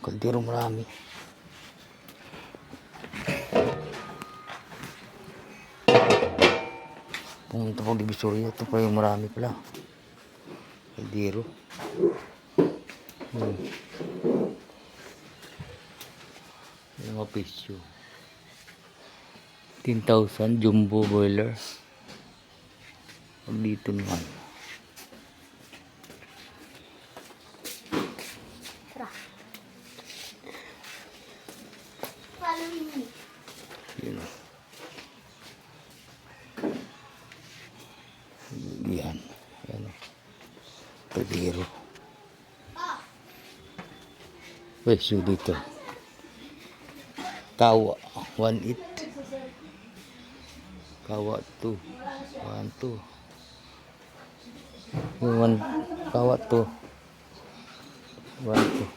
Kaldero marami. Pumunta pang Divisoria. Ito pa yung marami pala. Kaldero. Yung mga pisyo. 10,000 jumbo boiler. Pag dito naman. Yun. Yan. Yan. Kaldero. Presyo dito. Kawa 1.8. Kawa 2. 1.2. Yung 1 kawa 2. 1.2.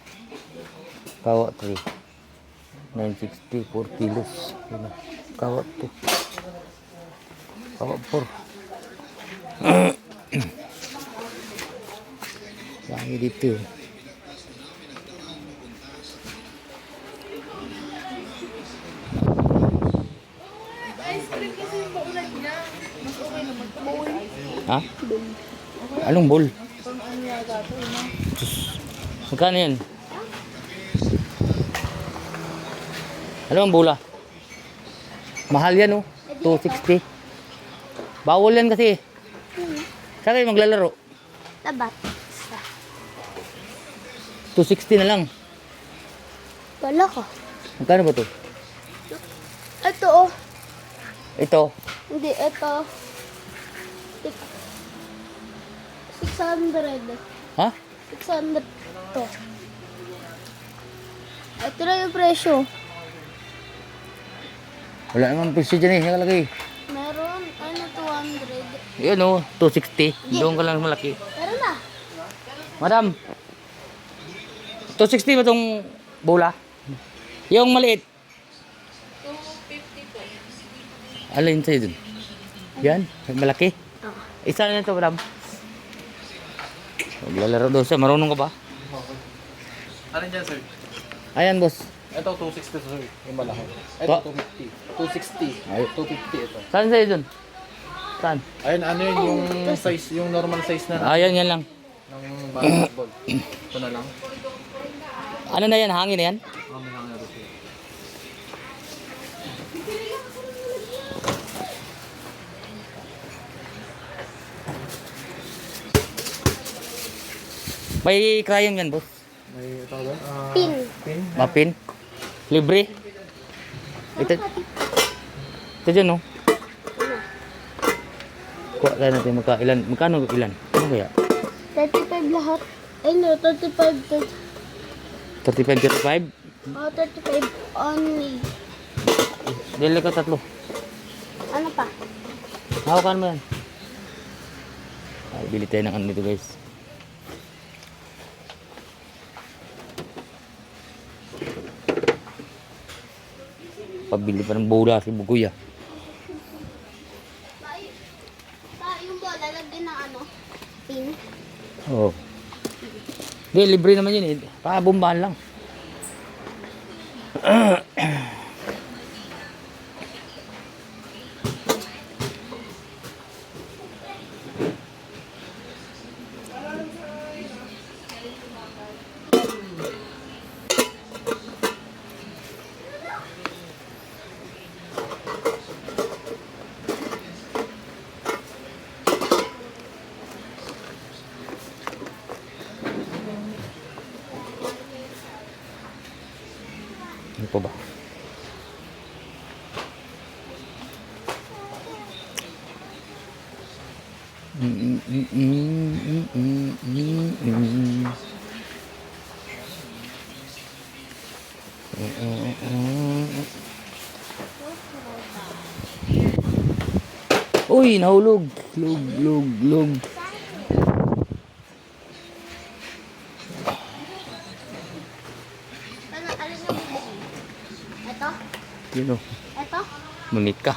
Kawa 3. 960 4 kilos. Yun. Kawa 2. Kawa 4. Dami dito. Ha? Anong bowl? Magkano yan? Ano ang bola? Mahal yan oh. 260. Bawal yan kasi. Saan kayo maglalaro? Labat. 260 na lang. Wala ka. Magkano ba to? Ito oh. Ito. Hindi, ito. 600. Ha? 600 to. Ito na yung presyo. Wala naman presyo dyan eh. Nakalagay. Meron, 200. Yan o, 260. Doon ka lang malaki. Meron na. Madam, 260 ba itong bola? Yung maliit? 250 po. Alin sa'yo dun? Yan, malaki. Isa na ito, madam. Maglalaro daw siya. Marunong ka ba? Ano dyan, sir? Ayan, boss. Ito, 260, sir. Yung malaki. Ito, 250. 260. Ay. 250 ito. Saan sa'yo dun? Saan? Ayun, ano yun, yung size, yung normal size na Ayan, yan lang. ng basketball. Ito na lang. Ano na yan? Hangin na yan? May hanger ito. May krayong yan, boss. May ito doon? Pin. Pin? Mapin. Libre. Ito. Ito dyan, no? Kuha tayo natin magkailan. Magkano ilan? Ano kaya? 35 lahat. Ay no, 35. 35, 35? Oh, 35 only. Dili ka tatlo. Ano pa? Hawakan mo yan. Ay, bili tayo ng ano nito, guys. Pabili pa ng bola si Bugoy, ah. Yung bola, lagyan ng ano? Pin. Oo. Hindi, libre naman yun eh. Pabumbahan lang. Ano pa ba? Uy, nahulog. Lug. Alin yung bibili? Ito? Yun o. Ito? Monica.